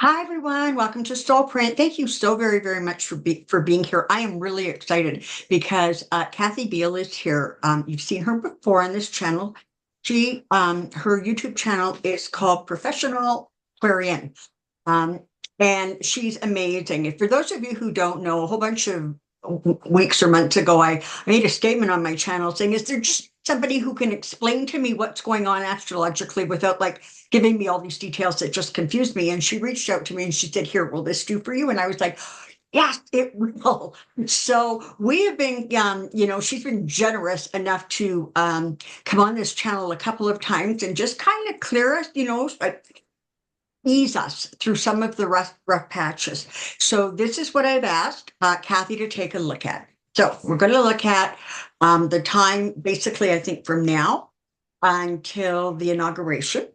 Hi, everyone. Welcome to Soulprint. Thank you so very much for being here. I am really excited because Kathy Biehl is here. You've seen her before on this channel. Her YouTube channel is called Professional Aquarian. Um, and she's amazing. And for those of you who don't know, a whole bunch of weeks or months ago, I made a statement on my channel saying, is there just somebody who can explain to me what's going on astrologically without like giving me all these details that just confused me? And she reached out to me and she said, here, will this do for you? And I was like, yes, it will. So we have been, she's been generous enough to come on this channel a couple of times and just kind of clear us, ease us through some of the rough patches. So this is what I've asked Kathy to take a look at. So we're going to look at the time, basically, I think from now until the inauguration.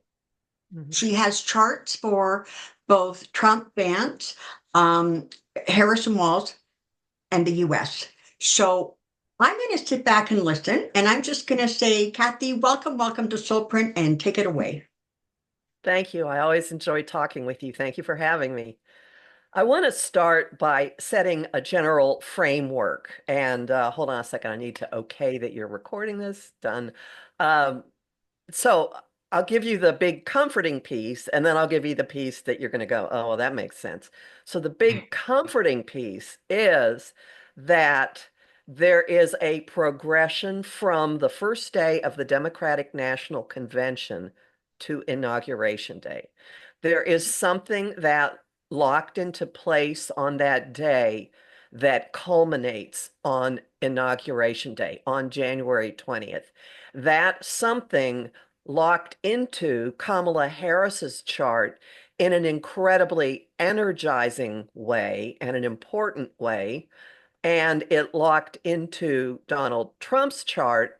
She has charts for both Trump, Vance, Harris and Walz, and the US. So I'm going to sit back and listen, and I'm just going to say, Kathy, welcome to Soulprint, and take it away. Thank you. I always enjoy talking with you. Thank you for having me. I want to start by setting a general framework. And hold on a second. I need to okay that you're recording this. Done. Um, so I'll give you the big comforting piece, and then I'll give you the piece that you're going to go, oh, well, that makes sense. So the big comforting piece is that there is a progression from the first day of the Democratic National Convention to Inauguration Day. There is something that locked into place on that day that culminates on Inauguration Day, on January 20th. That something locked into Kamala Harris's chart in an incredibly energizing way and an important way, and it locked into Donald Trump's chart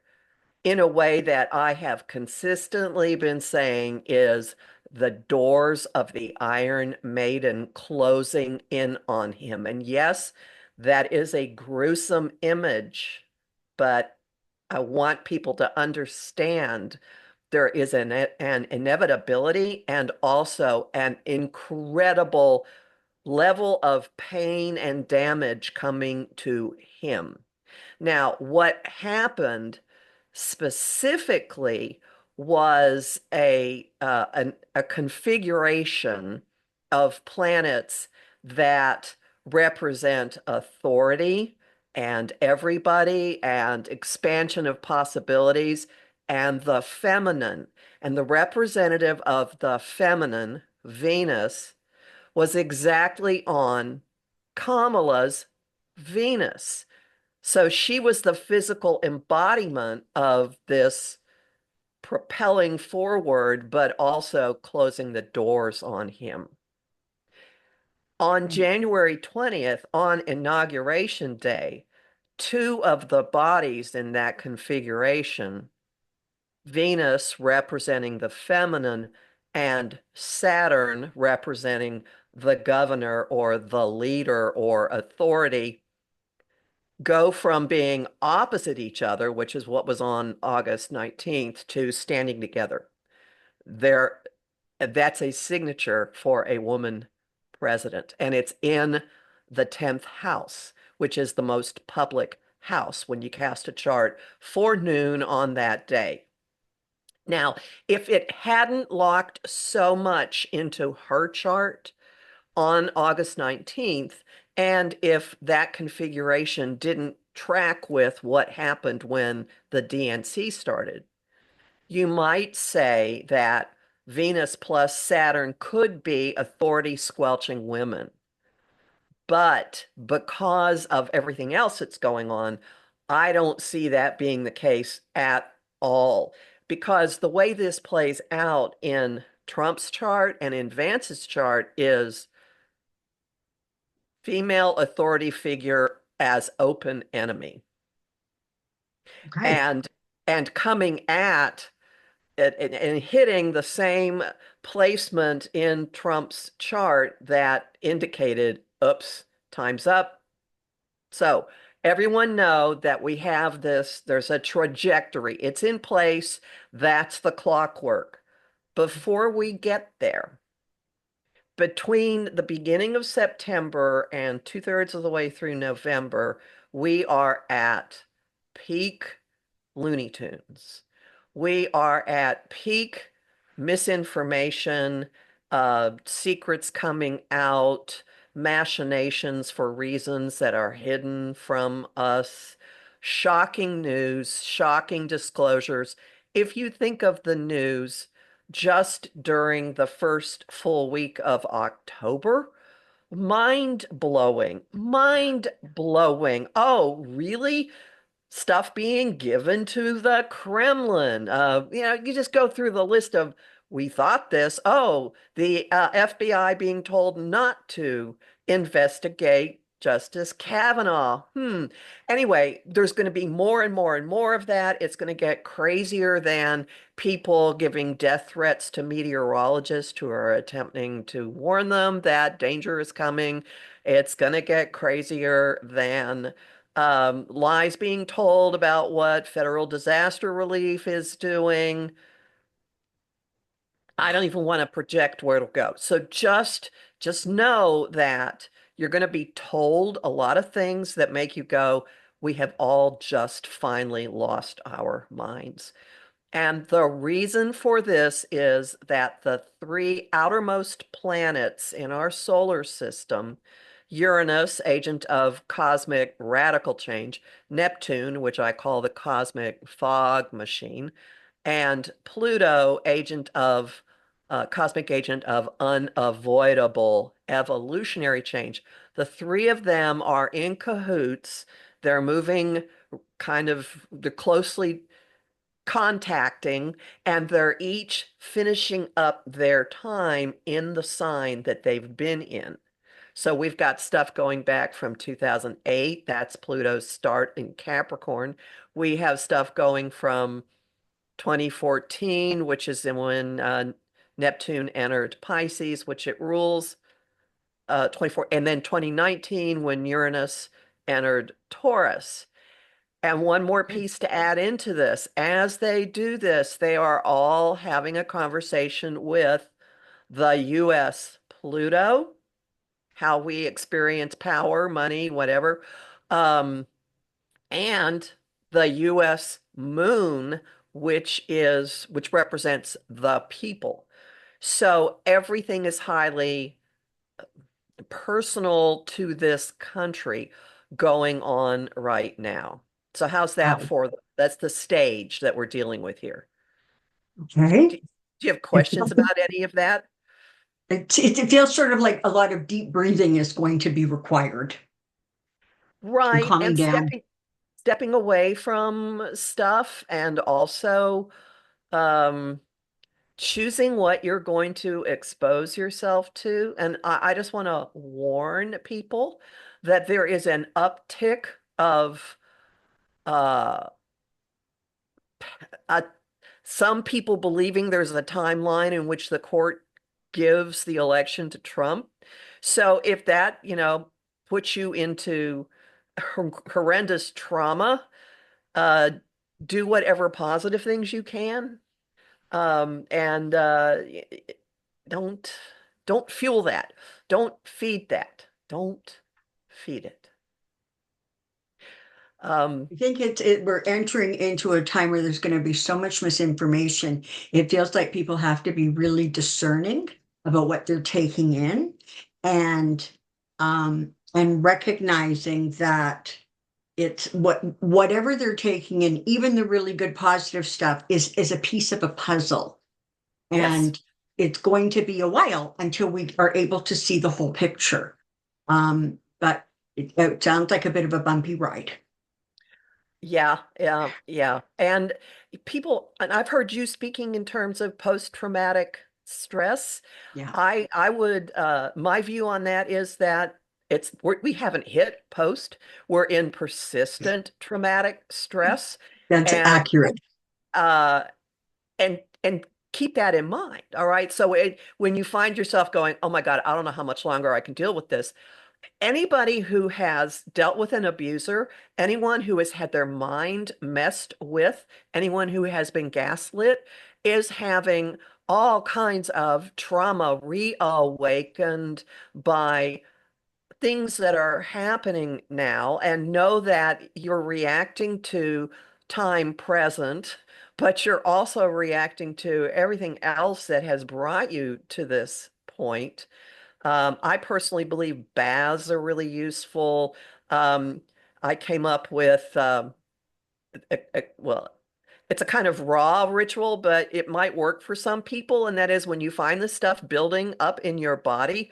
in a way that I have consistently been saying is the doors of the Iron Maiden closing in on him. And yes, that is a gruesome image, but I want people to understand there is an inevitability and also an incredible level of pain and damage coming to him. Now, what happened specifically was a configuration of planets that represent authority and everybody and expansion of possibilities and the feminine. And the representative of the feminine, Venus, was exactly on Kamala's Venus. So she was the physical embodiment of this propelling forward, but also closing the doors on him. On January 20th, on Inauguration Day, two of the bodies in that configuration, Venus representing the feminine and Saturn representing the governor or the leader or authority, go from being opposite each other, which is what was on August 19th, to standing together. There, that's a signature for a woman president, and it's in the 10th house, which is the most public house when you cast a chart for noon on that day. Now, if it hadn't locked so much into her chart on August 19th, and if that configuration didn't track with what happened when the DNC started, you might say that Venus plus Saturn could be authority squelching women. But because of everything else that's going on, I don't see that being the case at all. Because the way this plays out in Trump's chart and in Vance's chart is female authority figure as open enemy. Okay. And coming at it and hitting the same placement in Trump's chart that indicated, oops, time's up. So everyone know that we have this, there's a trajectory. It's in place. That's the clockwork. Before we get there, between the beginning of September and two-thirds of the way through November, we are at peak Looney Tunes. We are at peak misinformation, secrets coming out, machinations for reasons that are hidden from us, shocking news, shocking disclosures. If you think of the news just during the first full week of October, mind blowing, mind blowing. Oh, really? Stuff being given to the Kremlin. You just go through the list of, we thought this. Oh, the FBI being told not to investigate Justice Kavanaugh. Anyway, there's going to be more and more and more of that. It's going to get crazier than people giving death threats to meteorologists who are attempting to warn them that danger is coming. It's going to get crazier than lies being told about what federal disaster relief is doing. I don't even want to project where it'll go. So just know that you're going to be told a lot of things that make you go, we have all just finally lost our minds. And the reason for this is that the three outermost planets in our solar system, Uranus, agent of cosmic radical change, Neptune, which I call the cosmic fog machine, and Pluto, cosmic agent of unavoidable evolutionary change. The three of them are in cahoots. They're moving they're closely contacting, and they're each finishing up their time in the sign that they've been in. So we've got stuff going back from 2008. That's Pluto's start in Capricorn. We have stuff going from 2014, which is when Neptune entered Pisces, which it rules, 24, and then 2019 when Uranus entered Taurus. And one more piece to add into this. As they do this, they are all having a conversation with the US Pluto, how we experience power, money, whatever, and the US Moon, which represents the people. So everything is highly personal to this country going on right now. So how's that Wow. for that's the stage that we're dealing with here. Do Okay. you have It questions feels, about any of that? it feels sort of like a lot of deep breathing is going to be required and Right. calming And down. stepping away from stuff, and also um choosing what you're going to expose yourself to. And I just want to warn people that there is an uptick of uh, uh, some people believing there's a timeline in which the court gives the election to Trump. So if that, puts you into horrendous trauma, uh, do whatever positive things you can. And don't don't fuel that. Don't feed that. Don't feed it. Um, I think we're entering into a time where there's going to be so much misinformation. It feels like people have to be really discerning about what they're taking in and recognizing that it's whatever they're taking in, even the really good positive stuff is a piece of a puzzle. yes. And it's going to be a while until we are able to see the whole picture. But it sounds like a bit of a bumpy ride. Yeah, yeah, yeah. And and I've heard you speaking in terms of post-traumatic stress. Yeah. I would my view on that is that we haven't hit post. We're in persistent traumatic stress, That's and accurate. uh and keep that in mind. All right. So when you find yourself going, oh my God, I don't know how much longer I can deal with this. Anybody who has dealt with an abuser, anyone who has had their mind messed with, anyone who has been gaslit is having all kinds of trauma reawakened by things that are happening now, and know that you're reacting to time present, but you're also reacting to everything else that has brought you to this point. I personally believe baths are really useful. Um, I came up with, well, it's a kind of raw ritual, but it might work for some people. And that is when you find this stuff building up in your body,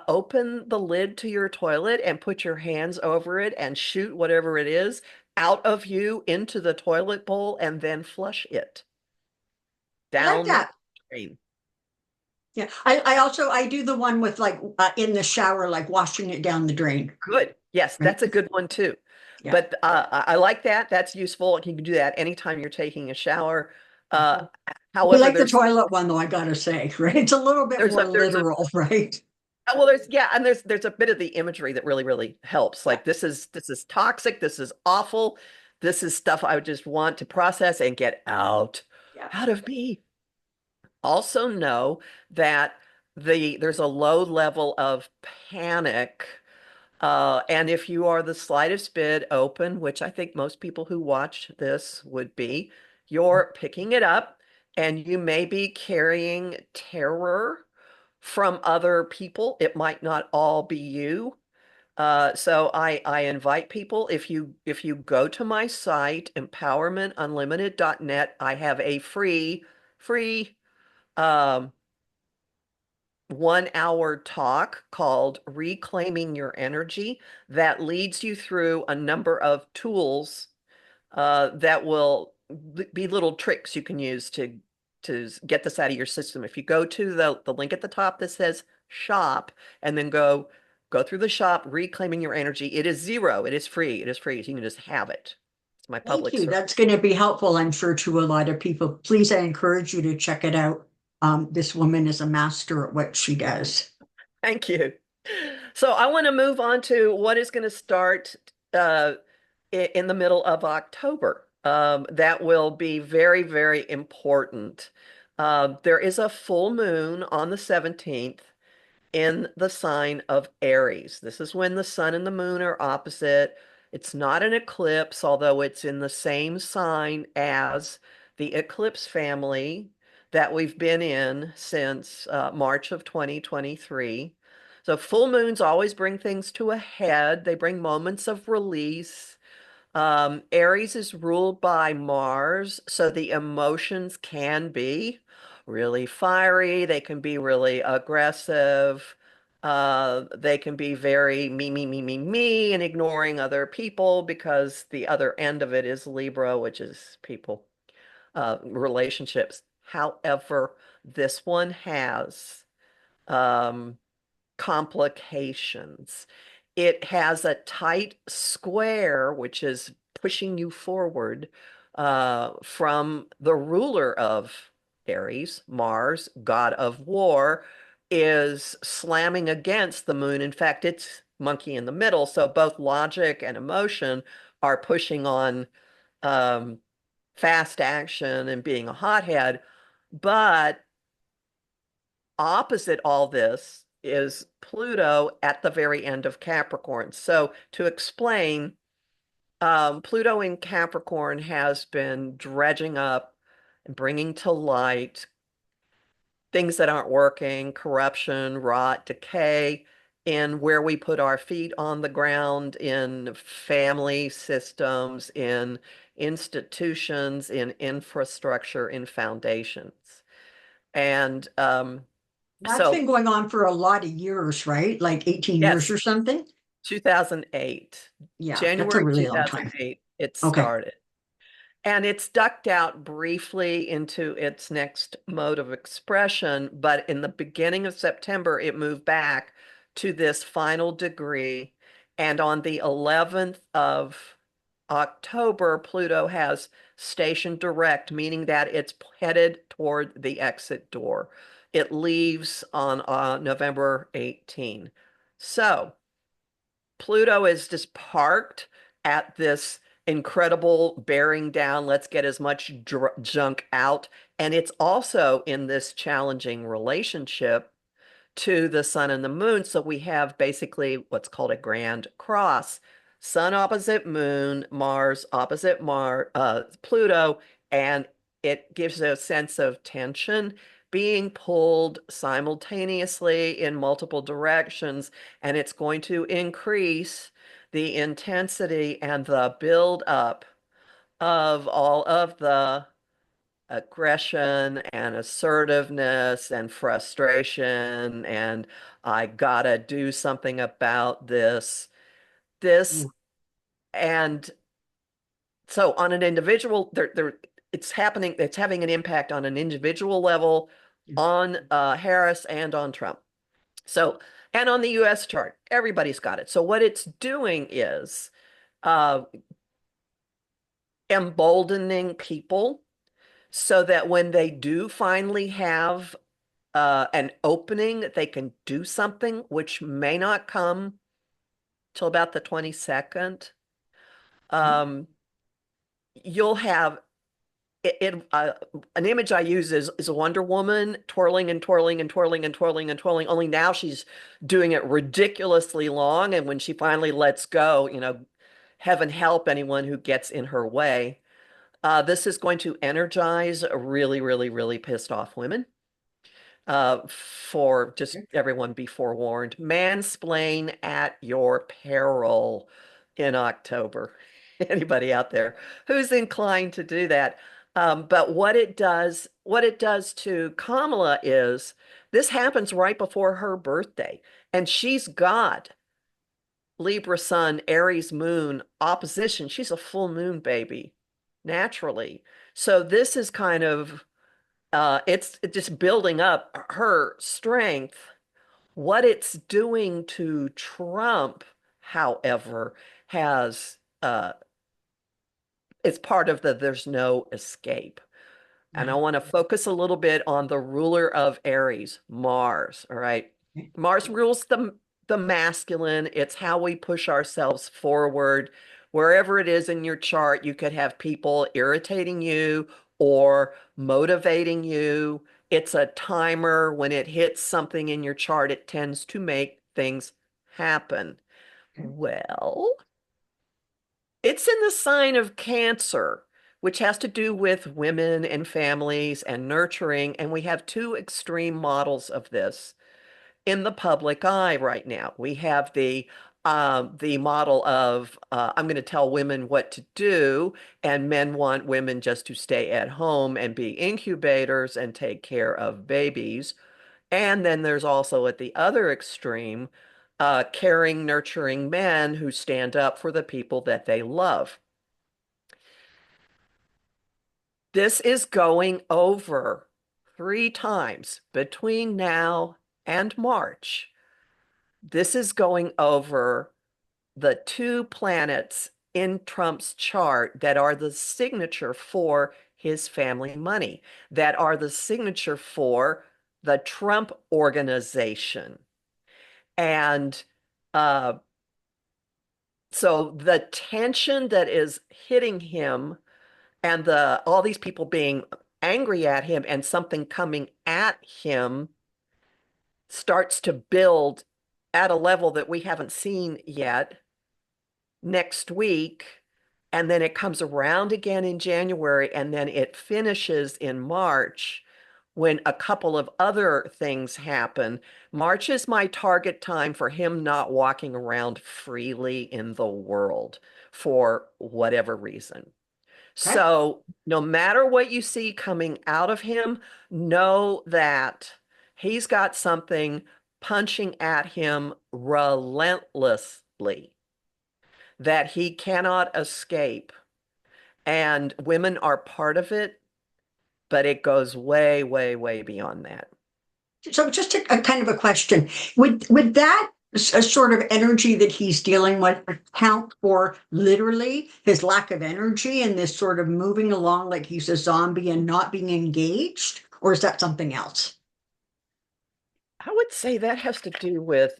open the lid to your toilet and put your hands over it and shoot whatever it is out of you into the toilet bowl and then flush it I like down the that. drain. Yeah. I do the one with like in the shower, like washing it down the drain. Good. Yes, Right. that's a good one too. Yeah. But I like that. That's useful. You can do that anytime you're taking a shower. Uh, Mhm. I however, like the toilet one though, I gotta say, right? It's a little bit more there's a literal, right? well, yeah, and there's a bit of the imagery that really helps. Yeah. Like this is toxic. This is awful. This is stuff I would just want to process and get Yeah. out of me. Also know that there's a low level of panic. And if you are the slightest bit open, which I think most people who watch this would be, you're picking it up and you may be carrying terror from other people. It might not all be you. So I invite people, if you go to my site, empowermentunlimited.net, I have a free um 1 hour talk called Reclaiming Your Energy that leads you through a number of tools that will be little tricks you can use to get this out of your system. If you go to the link at the top that says shop and then go through the shop, Reclaiming Your Energy, it is zero. It is free. It is free. So you can just have it. It's my Thank public you. service. That's going to be helpful, I'm sure, to a lot of people. Please, I encourage you to check it out. This woman is a master at what she does. Thank you. So I want to move on to what is going to start uh, in the middle of October. That will be very important. There is a full moon on the 17th in the sign of Aries. This is when the sun and the moon are opposite. It's not an eclipse, although it's in the same sign as the eclipse family that we've been in since March of 2023. So full moons always bring things to a head. They bring moments of release. Aries is ruled by Mars, so the emotions can be really fiery. They can be really aggressive. They can be very me, and ignoring other people because the other end of it is Libra, which is people, relationships. However, this one has um, complications. It has a tight square, which is pushing you forward from the ruler of Aries, Mars, god of war, is slamming against the moon. In fact, it's monkey in the middle. So both logic and emotion are pushing on um, fast action and being a hothead. But opposite all this is Pluto at the very end of Capricorn. So to explain, Pluto in Capricorn has been dredging up and bringing to light things that aren't working, corruption, rot, decay, in where we put our feet on the ground, in family systems, in institutions, in infrastructure, in foundations. And That's so been going on for a lot of years, right? Like 18 years Yes, or something. 2008. Yeah, that's a January really long time. 2008, it Okay. started. And it's ducked out briefly into its next mode of expression, but in the beginning of September, it moved back to this final degree. And on the 11th of October, Pluto has station direct, meaning that it's headed toward the exit door. It leaves on November 18. So, Pluto is just parked at this incredible bearing down. Let's get as much junk out And it's also in this challenging relationship to the sun and the moon. So we have basically what's called a grand cross. Sun opposite moon, Mars opposite Pluto, and it gives a sense of tension being pulled simultaneously in multiple directions, and it's going to increase the intensity and the build up of all of the aggression and assertiveness and frustration and I gotta do something about this Mm, and so on an individual it's happening, it's having an impact on an individual level mm, on Harris and on Trump. So and on the US chart everybody's got it. So what it's doing is uh emboldening people so that when they do finally have an opening that they can do something, which may not come till about the 22nd, mm, um, you'll have an image I use is a Wonder Woman twirling and twirling and twirling and twirling and twirling. Only now she's doing it ridiculously long, and when she finally lets go, heaven help anyone who gets in her way. This is going to energize really, really, really pissed off women. For just okay. everyone be forewarned, mansplain at your peril in October. Anybody out there who's inclined to do that. But what it does to Kamala is this happens right before her birthday, and she's got Libra Sun, Aries Moon opposition. She's a full moon baby, naturally. So this is kind of it's just building up her strength. What it's doing to Trump, however, has it's part of the there's no escape. And I Right. want to focus a little bit on the ruler of Aries, Mars. All right. Okay. Mars rules the masculine. It's how we push ourselves forward. Wherever it is in your chart, you could have people irritating you or motivating you. It's a timer. When it hits something in your chart, it tends to make things happen. Okay. Well, it's in the sign of Cancer, which has to do with women and families and nurturing. And we have two extreme models of this in the public eye right now. We have the model of I'm going to tell women what to do, and men want women just to stay at home and be incubators and take care of babies. And then there's also at the other extreme, caring, nurturing men who stand up for the people that they love. This is going over 3 times between now and March. This is going over the 2 planets in Trump's chart that are the signature for his family money, that are the signature for the Trump organization. And uh, so the tension that is hitting him and the all these people being angry at him and something coming at him starts to build at a level that we haven't seen yet next week. And then it comes around again in January, and then it finishes in March when a couple of other things happen. March is my target time for him not walking around freely in the world for whatever reason. Okay. So, no matter what you see coming out of him, know that he's got something punching at him relentlessly that he cannot escape. And women are part of it, but it goes way, way, way beyond that. So just a kind of a question. Would that a sort of energy that he's dealing with account for literally his lack of energy and this sort of moving along like he's a zombie and not being engaged? Or is that something else? I would say that has to do with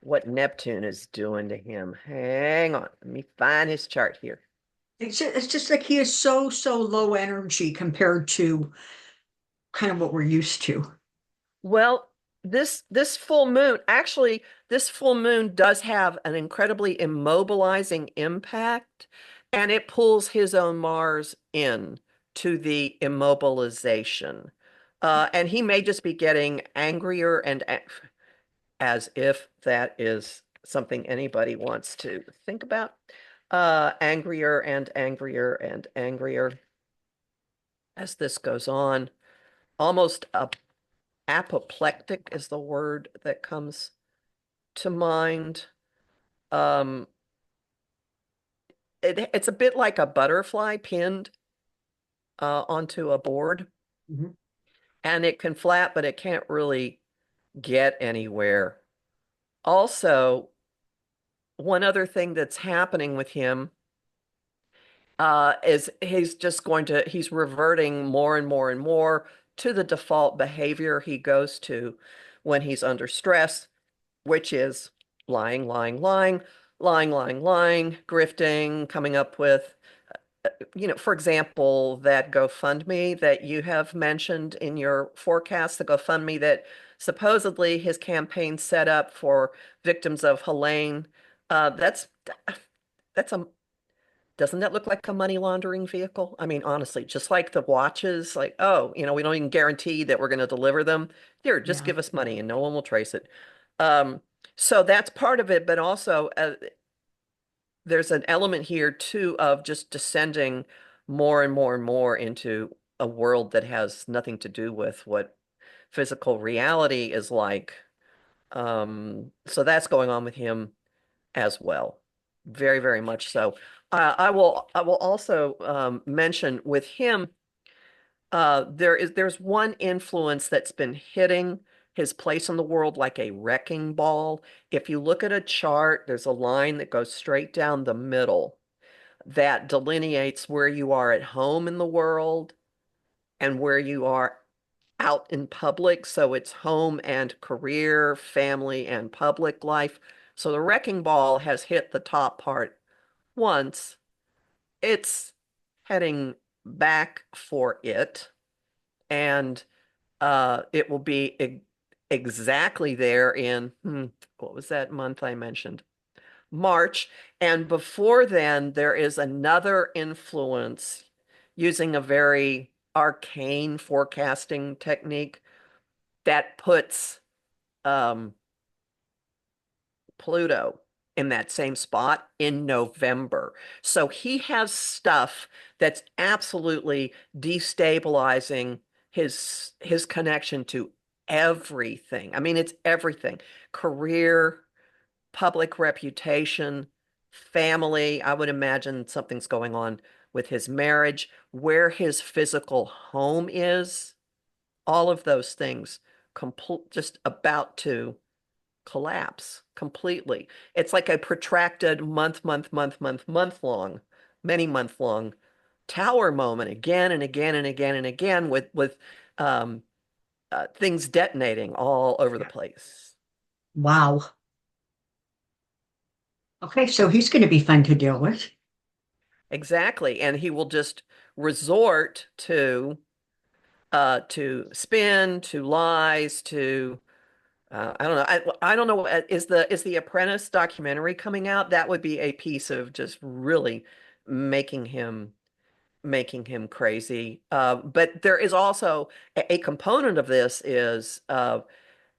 what Neptune is doing to him. Hang on, let me find his chart here. It's just like he is so, so low energy compared to kind of what we're used to. Well, this full moon, actually, this full moon does have an incredibly immobilizing impact, and it pulls his own Mars in to the immobilization. And he may just be getting angrier and as if that is something anybody wants to think about. Angrier and angrier and angrier as this goes on. Almost apoplectic is the word that comes to mind. Um, it's a bit like a butterfly pinned onto a board, Mhm. and it can flap, but it can't really get anywhere. Also, one other thing that's happening with him is he's reverting more and more and more to the default behavior he goes to when he's under stress, which is lying, lying, lying, lying, lying, lying, grifting, coming up with, for example, that GoFundMe that you have mentioned in your forecast, the GoFundMe that supposedly his campaign set up for victims of Helene. That's a doesn't that look like a money laundering vehicle? I mean, honestly, just like the watches, like, oh, we don't even guarantee that we're going to deliver them. Here, just Yeah. give us money and no one will trace it. Um, so that's part of it, but also there's an element here too of just descending more and more and more into a world that has nothing to do with what physical reality is like. So that's going on with him as well. Very, very much so. I will also mention with him, there's one influence that's been hitting his place in the world like a wrecking ball. If you look at a chart, there's a line that goes straight down the middle that delineates where you are at home in the world and where you are out in public. So it's home and career, family and public life. So the wrecking ball has hit the top part once. It's heading back for it, and it will be exactly there in what was that month I mentioned? March. And before then, there is another influence using a very arcane forecasting technique that puts um, Pluto in that same spot in November. So he has stuff that's absolutely destabilizing his connection to everything. I mean, it's everything. Career, public reputation, family. I would imagine something's going on with his marriage, where his physical home is, all of those things complete just about to collapse completely. It's like a protracted month long, many month long tower moment again and again and again and again with um, things detonating all over the Yeah. place. Wow. Okay, so he's going to be fun to deal with. Exactly. And he will just resort to spin, to lies, to I don't know. I don't know. Is the Apprentice documentary coming out? That would be a piece of just really making him making him crazy. But there is also a component of this is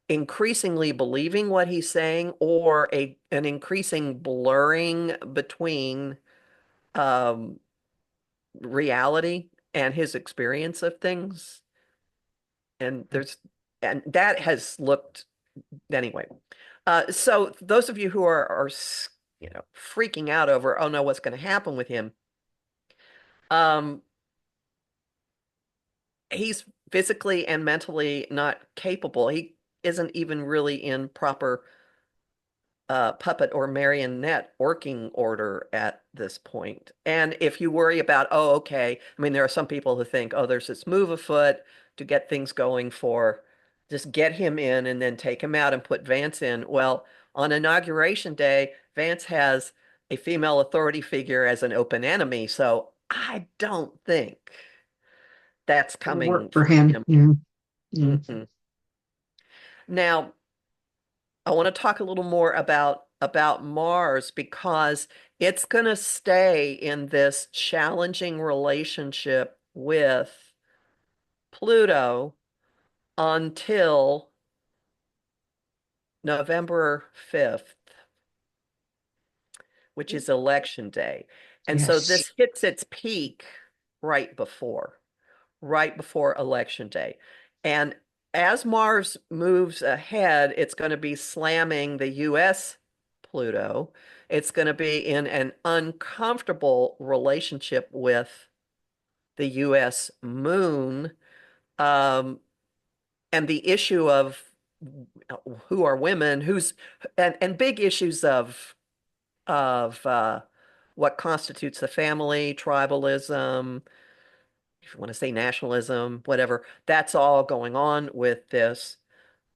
increasingly believing what he's saying, or an increasing blurring between um, reality and his experience of things. And and that has looked anyway. So those of you who are freaking out over, oh no, what's going to happen with him? Um, he's physically and mentally not capable. He isn't even really in proper puppet or marionette working order at this point. And if you worry about, oh, okay, I mean, there are some people who think, oh, there's this move afoot to get things going for just get him in and then take him out and put Vance in. Well, on Inauguration Day, Vance has a female authority figure as an open enemy. So I don't think that's It'll coming work for from him. him. Yeah. Yeah. Mm-mm. Now, I want to talk a little more about Mars because it's going to stay in this challenging relationship with Pluto until November 5th, which is election day. And so Yes. this hits its peak right right before election day. And as Mars moves ahead, it's going to be slamming the US Pluto. It's going to be in an uncomfortable relationship with the US moon. Um, and the issue of who are women, and big issues of what constitutes the family, tribalism, if you want to say nationalism, whatever, that's all going on with this.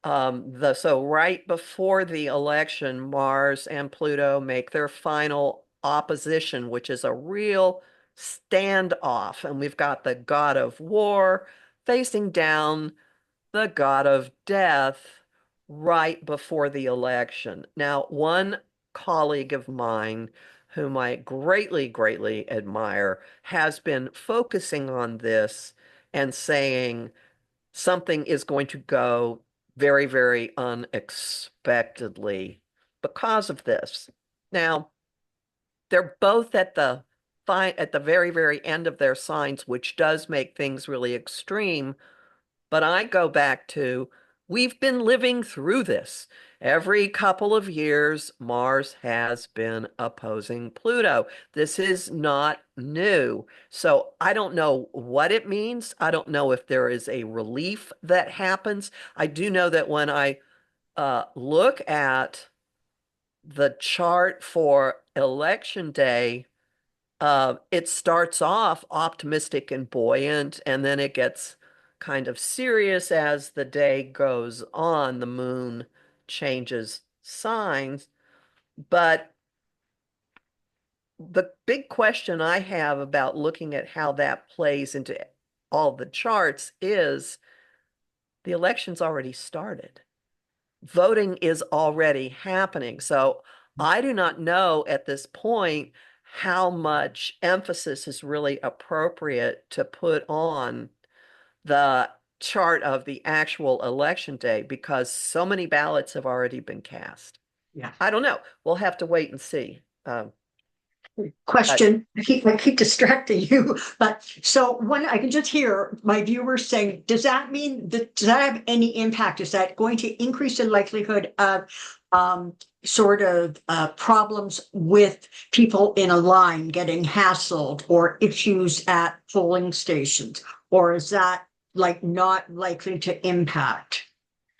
So right before the election, Mars and Pluto make their final opposition, which is a real standoff. And we've got the god of war facing down the god of death right before the election. Now, one colleague of mine, whom I greatly, greatly admire, has been focusing on this and saying something is going to go very, very unexpectedly because of this. Now, they're both at the very, very end of their signs, which does make things really extreme. But I go back to we've been living through this. Every couple of years, Mars has been opposing Pluto. This is not new. So I don't know what it means. I don't know if there is a relief that happens. I do know that when I look at the chart for election day, it starts off optimistic and buoyant, and then it gets kind of serious as the day goes on. The moon changes signs. But the big question I have about looking at how that plays into all the charts is the election's already started. Voting is already happening. So I do not know at this point how much emphasis is really appropriate to put on the chart of the actual election day because so many ballots have already been cast. Yeah. I don't know. We'll have to wait and see. But Question. I keep distracting you, but so one, I can just hear my viewers saying, does that mean that, does that have any impact? Is that going to increase the likelihood of sort of problems with people in a line getting hassled or issues at polling stations? Or is that like not likely to impact?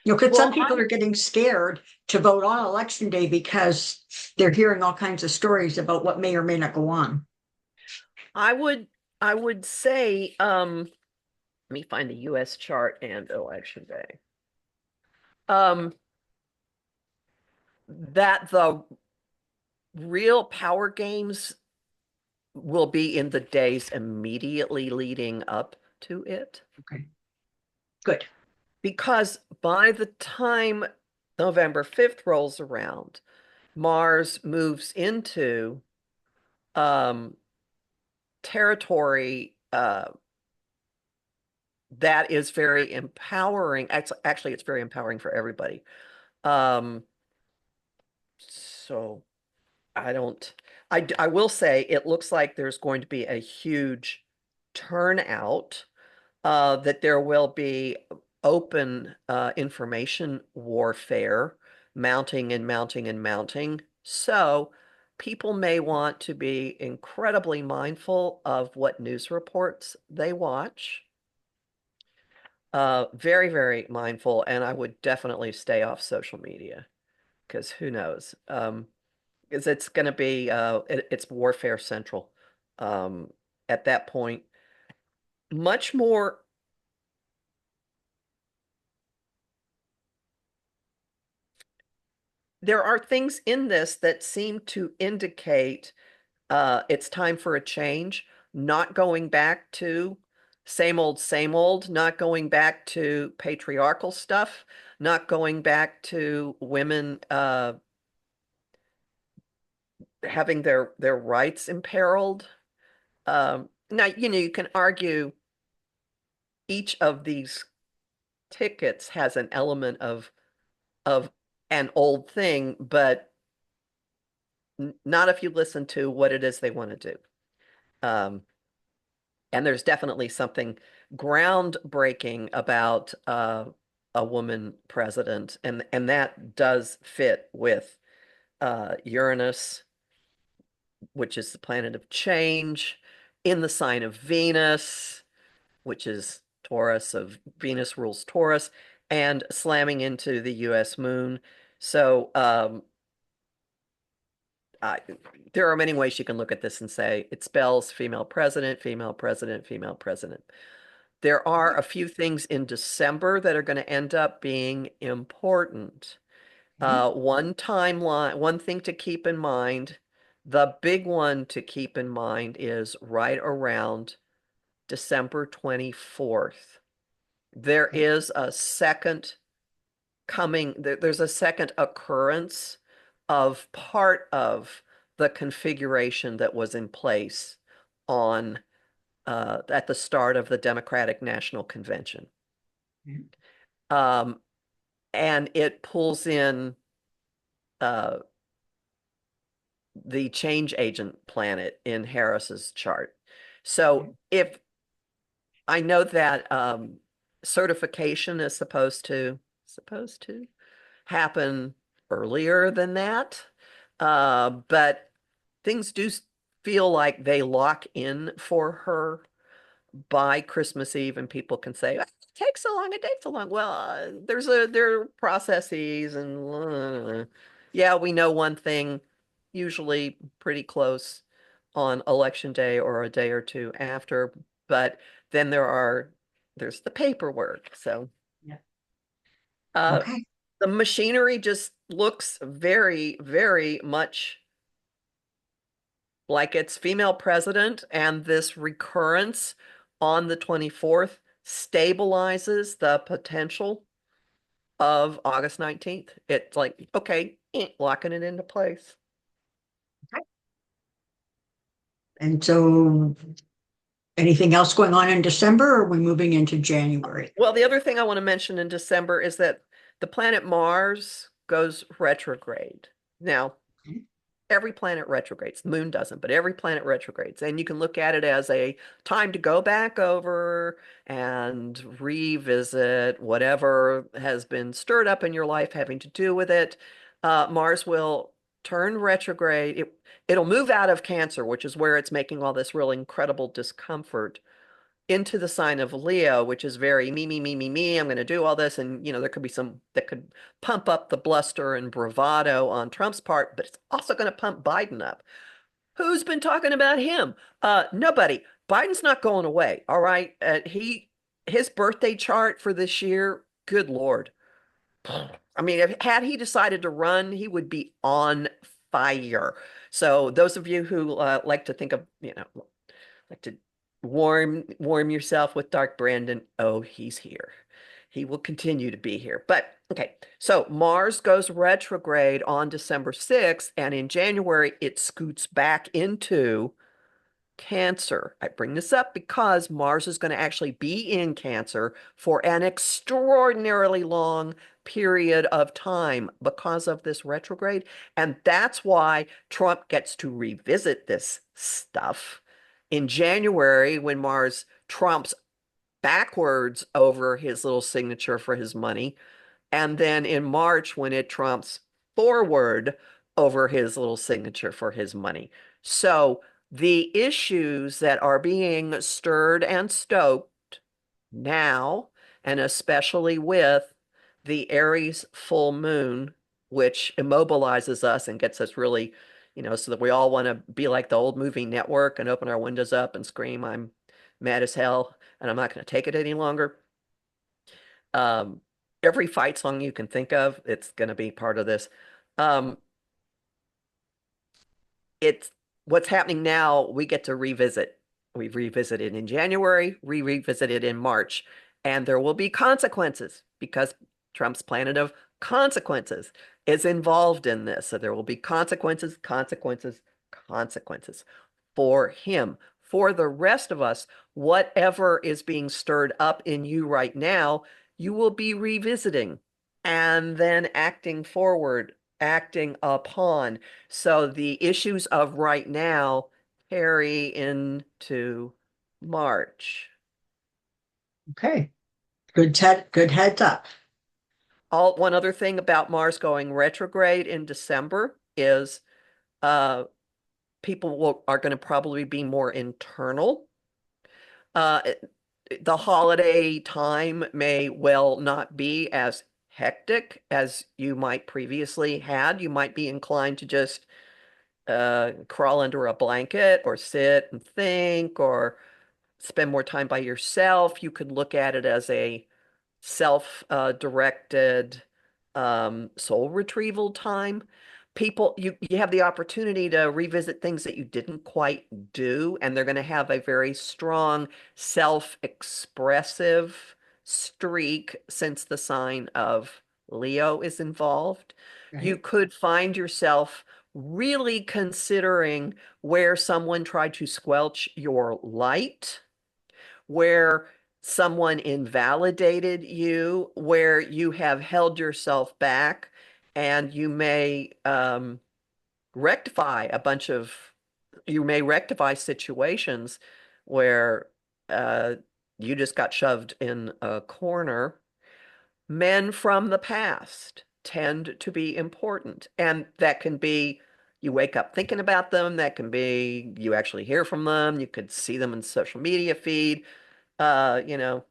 You know, because some well, people are getting scared to vote on election day because they're hearing all kinds of stories about what may or may not go on. I would I would say let me find the US chart and election day. That the real power games will be in the days immediately leading up to it. Okay, good. Because by the time November 5th rolls around, Mars moves into um, territory that is very empowering. Actually, it's very empowering for everybody. Um, so I don't, I will say it looks like there's going to be a huge turnout, that there will be open information warfare mounting and mounting and mounting. So people may want to be incredibly mindful of what news reports they watch. Very, very mindful, and I would definitely stay off social media because who knows? Because it's going to be it's warfare central um, at that point. Much more there are things in this that seem to indicate it's time for a change, not going back to same old, not going back to patriarchal stuff, not going back to women having their rights imperiled. Now, you can argue each of these tickets has an element of an old thing, but not if you listen to what it is they want to do. Um, and there's definitely something groundbreaking about a woman president, and that does fit with Uranus, which is the planet of change, in the sign of Venus, which is Taurus, of Venus rules Taurus, and slamming into the US moon. So I, there are many ways you can look at this and say it spells female president, female president, female president. There are a few things in December that are going to end up being important. Mhm. One timeline, one thing to keep in mind, the big one to keep in mind is right around December 24th. There Okay. is a second there's a second occurrence of part of the configuration that was in place on at the start of the Democratic National Convention. Mhm. Um, and it pulls in uh, the change agent planet in Harris's chart. So Okay. if I know that certification is supposed to happen earlier than that, but things do feel like they lock in for her by Christmas Eve, and people can say, "Ah, it takes so long, it takes so long." Well, there are processes, and yeah, we know one thing, usually pretty close on election day or a day or two after, but then there's the paperwork. So Yeah. uh, Okay. the machinery just looks very, very much like it's female president, and this recurrence on the 24th stabilizes the potential of August 19th. It's like, okay, locking it into place. Okay. And so anything else going on in December, or are we moving into January? Well, the other thing I want to mention in December is that the planet Mars goes retrograde. Now, Okay. every planet retrogrades. The moon doesn't, but every planet retrogrades. And you can look at it as a time to go back over and revisit whatever has been stirred up in your life having to do with it. Mars will turn retrograde. It'll move out of Cancer, which is where it's making all this real incredible discomfort, into the sign of Leo, which is very me, me, me, me, me. I'm going to do all this. And, there could be some that could pump up the bluster and bravado on Trump's part, but it's also going to pump Biden up. Who's been talking about him? Nobody. Biden's not going away. All right. His birthday chart for this year, good Lord. I mean, had he decided to run, he would be on fire. So those of you who like to think of, like to warm yourself with Dark Brandon. Oh, he's here. He will continue to be here. But okay, so Mars goes retrograde on December 6th, and in January it scoots back into Cancer. I bring this up because Mars is going to actually be in Cancer for an extraordinarily long period of time because of this retrograde. And that's why Trump gets to revisit this stuff in January when Mars trumps backwards over his little signature for his money. And then in March when it trumps forward over his little signature for his money. So the issues that are being stirred and stoked now, and especially with the Aries full moon, which immobilizes us and gets us really, so that we all want to be like the old movie Network and open our windows up and scream, I'm mad as hell and I'm not going to take it any longer. Um, every fight song you can think of, it's going to be part of this. Um, it's what's happening now, we get to revisit. We revisited in January, we revisited in March, and there will be consequences because Trump's planet of consequences is involved in this. So there will be consequences, consequences, consequences for him. For the rest of us, whatever is being stirred up in you right now, you will be revisiting and then acting forward, acting upon. So the issues of right now carry into March. Okay. Good heads up. One other thing about Mars going retrograde in December is uh, are going to probably be more internal. Uh, the holiday time may well not be as hectic as you might previously had. You might be inclined to just crawl under a blanket or sit and think or spend more time by yourself. You could look at it as a self-directed soul retrieval time. You have the opportunity to revisit things that you didn't quite do, and they're going to have a very strong self-expressive streak since the sign of Leo is involved. You Right. could find yourself really considering where someone tried to squelch your light, where someone invalidated you, where you have held yourself back, and you may rectify you may rectify situations where uh, you just got shoved in a corner. Men from the past tend to be important, and that can be you wake up thinking about them, that can be you actually hear from them, you could see them in social media feed. You know,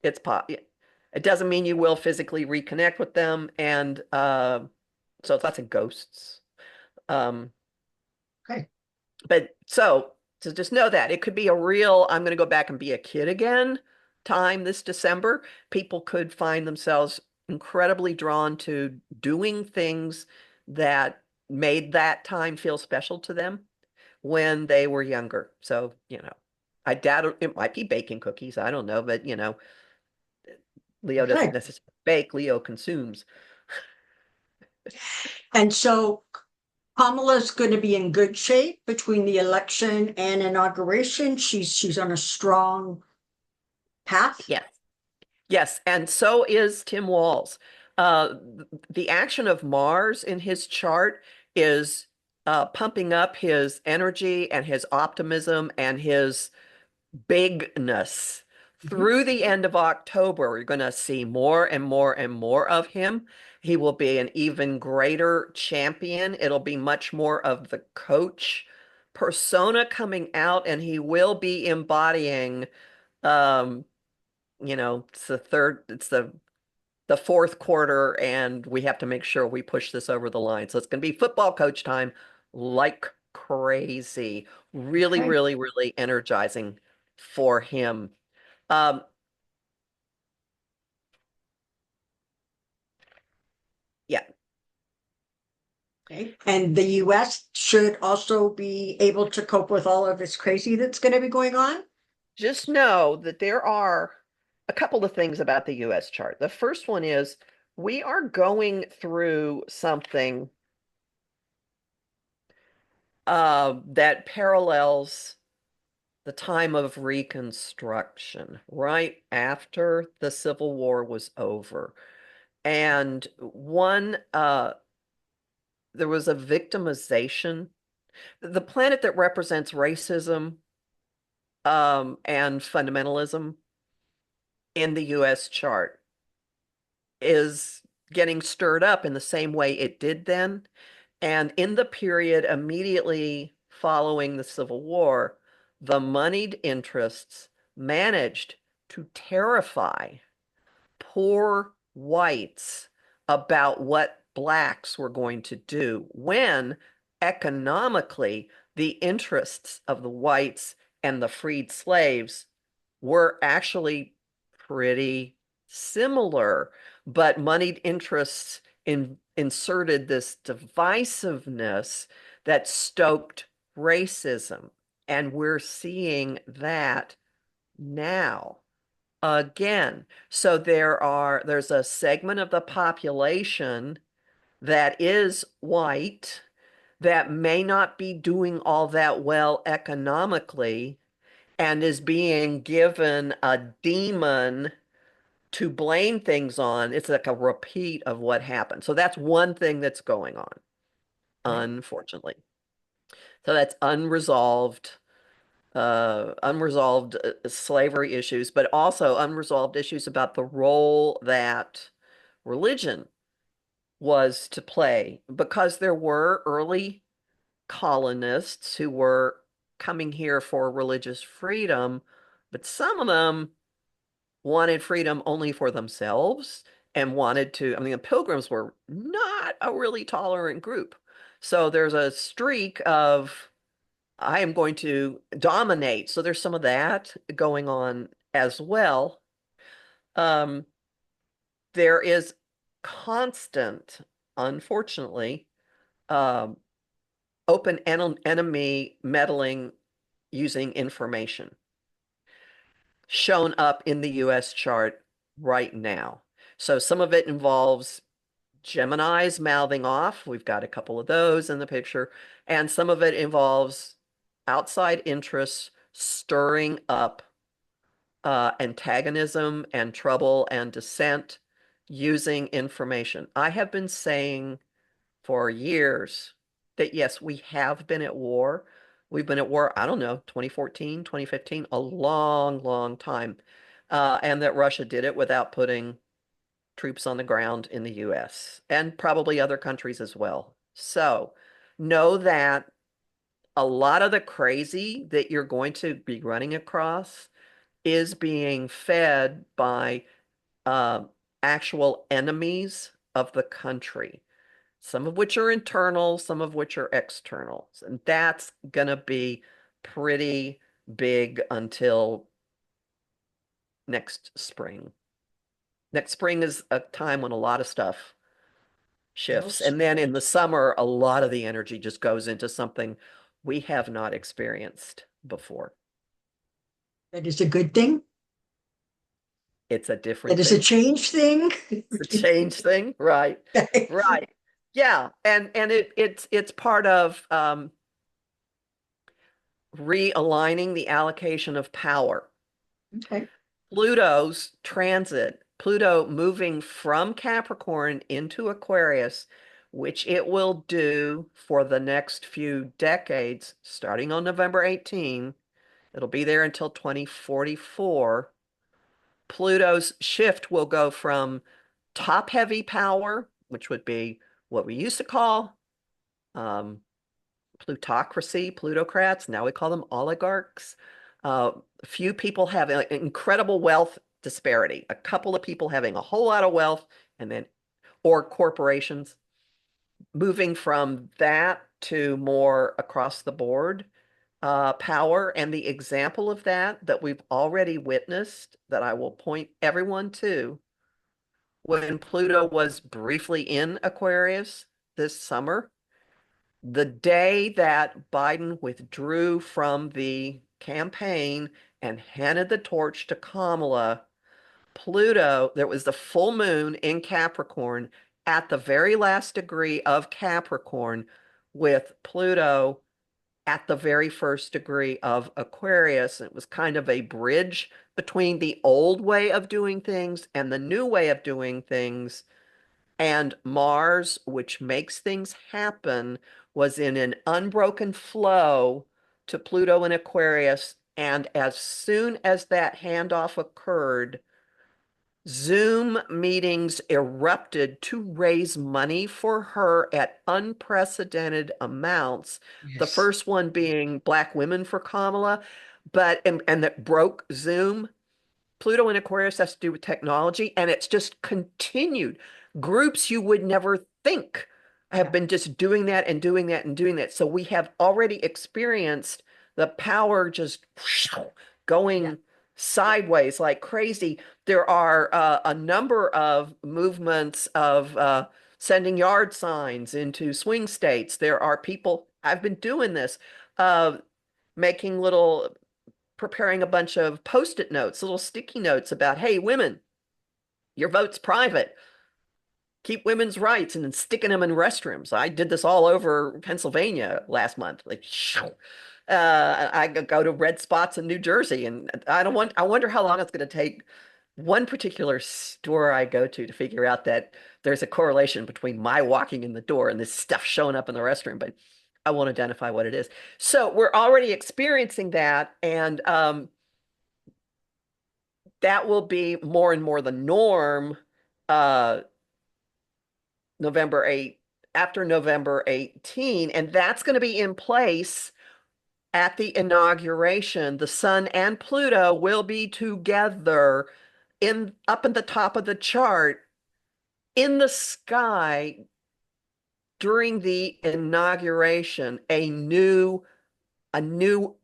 it's pop. It doesn't mean you will physically reconnect with them, and so it's lots of ghosts. Um, Okay. but so just know that it could be a real, I'm going to go back and be a kid again time this December. People could find themselves incredibly drawn to doing things that made that time feel special to them when they were younger. So, I doubt it might be baking cookies. I don't know, but Leo doesn't Okay. necessarily bake, Leo consumes. And so Kamala's going to be in good shape between the election and inauguration. She's on a strong path. Yes. Yes, and so is Tim Walls. The action of Mars in his chart is pumping up his energy and his optimism and his bigness. Mhm. Through the end of October, we're going to see more and more and more of him. He will be an even greater champion. It'll be much more of the coach persona coming out, and he will be embodying, um, it's the fourth quarter, and we have to make sure we push this over the line. So it's going to be football coach time like crazy. Really, Okay. really, really energizing for him. Um, yeah, Okay. And the US should also be able to cope with all of this crazy that's going to be going on. just know that there are a couple of things about the US chart. The first one is we are going through something that parallels the time of Reconstruction, right after the Civil War was over. And there was a victimization. The planet that represents racism and fundamentalism in the US chart is getting stirred up in the same way it did then. And in the period immediately following the Civil War, the moneyed interests managed to terrify poor whites about what blacks were going to do when economically the interests of the whites and the freed slaves were actually pretty similar, but moneyed interests inserted this divisiveness that stoked racism. And we're seeing that now again. So there's a segment of the population that is white that may not be doing all that well economically and is being given a demon to blame things on. It's like a repeat of what happened. So that's one thing that's going on, Right. unfortunately. So that's unresolved slavery issues, but also unresolved issues about the role that religion was to play, because there were early colonists who were coming here for religious freedom, but some of them wanted freedom only for themselves and wanted to, I mean, the Pilgrims were not a really tolerant group. So there's a streak of, I am going to dominate. So there's some of that going on as well. Um, there is constant, unfortunately, um, open enemy meddling using information shown up in the US chart right now. So some of it involves Gemini's mouthing off. We've got a couple of those in the picture. And some of it involves outside interests stirring up antagonism and trouble and dissent using information. I have been saying for years that yes, we have been at war. We've been at war, I don't know, 2014, 2015, a long, long time. And that Russia did it without putting troops on the ground in the US and probably other countries as well. So know that a lot of the crazy that you're going to be running across is being fed by um, actual enemies of the country, some of which are internal, some of which are external. And that's going to be pretty big until next spring. Next spring is a time when a lot of stuff shifts. Yes. And then in the summer, a lot of the energy just goes into something we have not experienced before. That is a good thing. It's a That different is a thing. change thing. The change thing, right? Okay. Right. Yeah. And it's part of realigning the allocation of power. Okay. Pluto's transit, Pluto moving from Capricorn into Aquarius, which it will do for the next few decades, starting on November 18. It'll be there until 2044. Pluto's shift will go from top-heavy power, which would be what we used to call um, plutocracy, plutocrats. Now we call them oligarchs. Uh, Few people have incredible wealth disparity. A couple of people having a whole lot of wealth, and then, or corporations moving from that to more across the board power. And the example of that we've already witnessed, that I will point everyone to, when Pluto was briefly in Aquarius this summer, the day that Biden withdrew from the campaign and handed the torch to Kamala, Pluto, there was the full moon in Capricorn at the very last degree of Capricorn, with Pluto at the very first degree of Aquarius. It was kind of a bridge between the old way of doing things and the new way of doing things. And Mars, which makes things happen, was in an unbroken flow to Pluto and Aquarius. And as soon as that handoff occurred, Zoom meetings erupted to raise money for her at unprecedented amounts. The Yes. first one being Black Women for Kamala, but and that broke Zoom. Pluto in Aquarius has to do with technology, and it's just continued. Groups you would never think have Yeah. been just doing that and doing that and doing that. So we have already experienced the power just Yeah. going sideways like crazy. There are a number of movements of sending yard signs into swing states. There are people, I've been doing this, uh, making little, preparing a bunch of post-it notes, little sticky notes about, hey, women, your vote's private. Keep women's rights, and then sticking them in restrooms. I did this all over Pennsylvania last month. Like, shoo. I go to red spots in New Jersey, and I wonder how long it's going to take one particular store I go to figure out that there's a correlation between my walking in the door and this stuff showing up in the restroom, but I won't identify what it is. So we're already experiencing that, and that will be more and more the norm. Uh, November 8, after November 18, and that's going to be in place at the inauguration. The Sun and Pluto will be together in up at the top of the chart in the sky during the inauguration, a new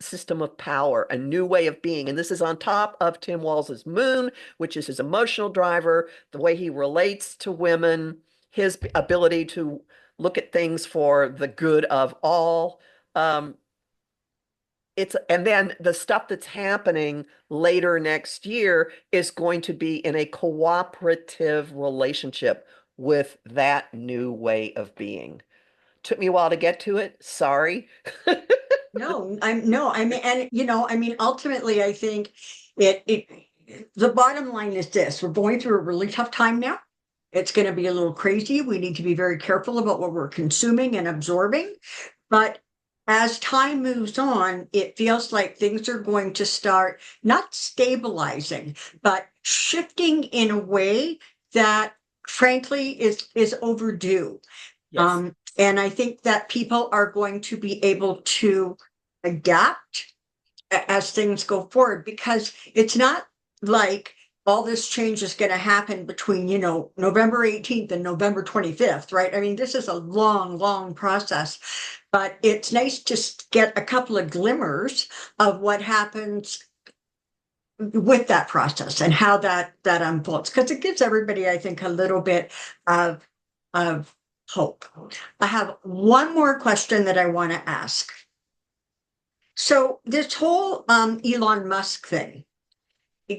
system of power, a new way of being. And this is on top of Tim Walls's moon, which is his emotional driver, the way he relates to women, his ability to look at things for the good of all. And then the stuff that's happening later next year is going to be in a cooperative relationship with that new way of being. Took me a while to get to it. Sorry. I mean, and I mean, ultimately, I think it the bottom line is this: we're going through a really tough time now. It's going to be a little crazy. We need to be very careful about what we're consuming and absorbing. But as time moves on, it feels like things are going to start not stabilizing, but shifting in a way that frankly is overdue. Yes. And I think that people are going to be able to adapt as things go forward, because it's not like all this change is going to happen between, November 18th and November 25th, right? I mean, this is a long, long process, but it's nice to get a couple of glimmers of what happens with that process and how that unfolds, because it gives everybody, I think, a little bit of hope. I have one more question that I want to ask. So this whole Elon Musk thing,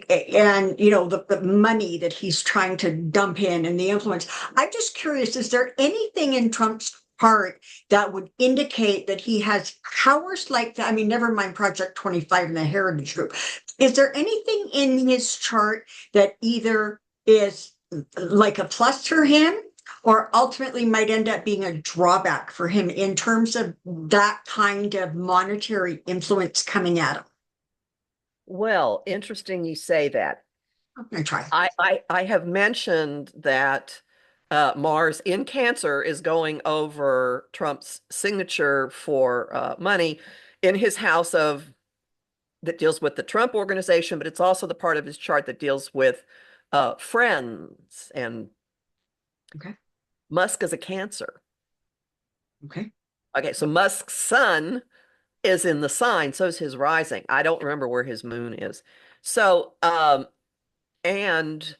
and the money that he's trying to dump in and the influence, I'm just curious, is there anything in Trump's part that would indicate that he has powers like that? I mean, never mind Project 25 and the Heritage Group. Is there anything in his chart that either is like a plus for him or ultimately might end up being a drawback for him in terms of that kind of monetary influence coming at him? Well, interesting you say that. I'm gonna try. I have mentioned that Mars in Cancer is going over Trump's signature for money in his house of that deals with the Trump organization, but it's also the part of his chart that deals with friends, and Okay. Musk is a Cancer. Okay. Okay, so Musk's sun is in the sign, so is his rising. I don't remember where his moon is. So, and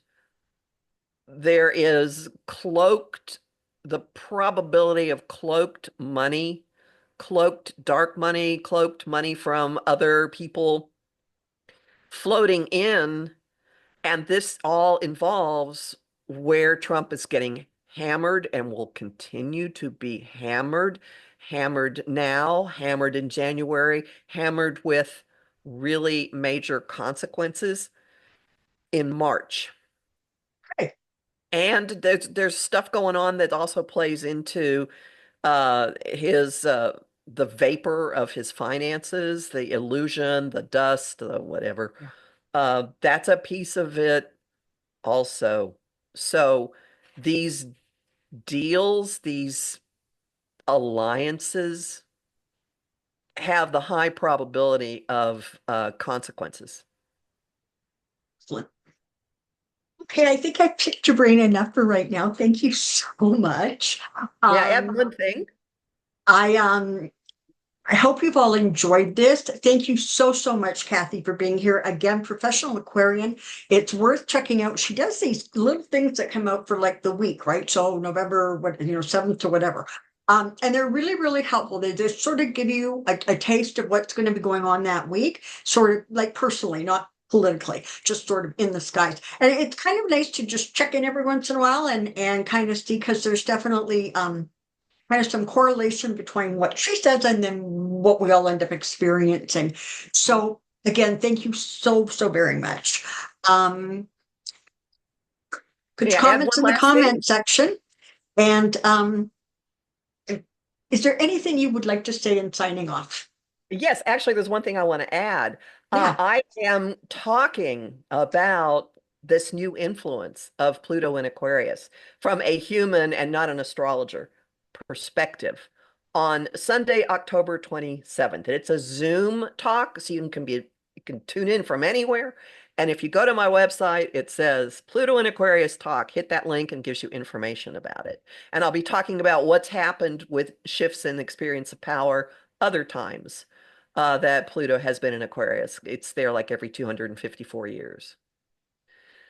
there is the probability of cloaked money, cloaked dark money, cloaked money from other people floating in. And this all involves where Trump is getting hammered and will continue to be hammered, hammered now, hammered in January, hammered with really major consequences in March. Okay. And there's stuff going on that also plays into his the vapor of his finances, the illusion, the dust, the whatever. Yeah. That's a piece of it also. So these deals, these alliances have the high probability of consequences. Excellent. Okay, I think I picked your brain enough for right now. Thank you so much. May I add Um, one thing? I I hope you've all enjoyed this. Thank you so, so much, Kathy, for being here. Again, professional Aquarian. It's worth checking out. She does these little things that come out for like the week, right? So November, 7th to whatever. And they're really, really helpful. They just sort of give you a taste of what's going to be going on that week, sort of like personally, not politically, just sort of in the skies. And it's kind of nice to just check in every once in a while and kind of see, because there's definitely kind of some correlation between what she says and then what we all end up experiencing. So again, thank you so, so very much. Put May your I add comments one in the last thing? comment section. And is there anything you would like to say in signing off? Yes, actually, there's one thing I want to add. Yeah. I am talking about this new influence of Pluto in Aquarius from a human and not an astrologer perspective on Sunday, October 27th. It's a Zoom talk, so you can tune in from anywhere. And if you go to my website, it says Pluto in Aquarius talk. Hit that link and gives you information about it. And I'll be talking about what's happened with shifts in experience of power other times that Pluto has been in Aquarius. It's there like every 254 years.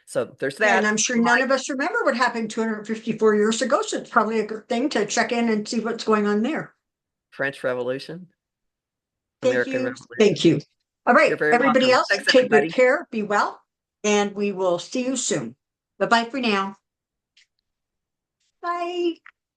So there's And that. I'm sure none of us remember what happened 254 years ago, so it's probably a good thing to check in and see what's going on there. French Revolution, Thank American you. Revolution. Thank you. All You're right, very everybody welcome. else, Thanks, take good everybody. care, be well, and we will see you soon. Bye-bye for now. Bye.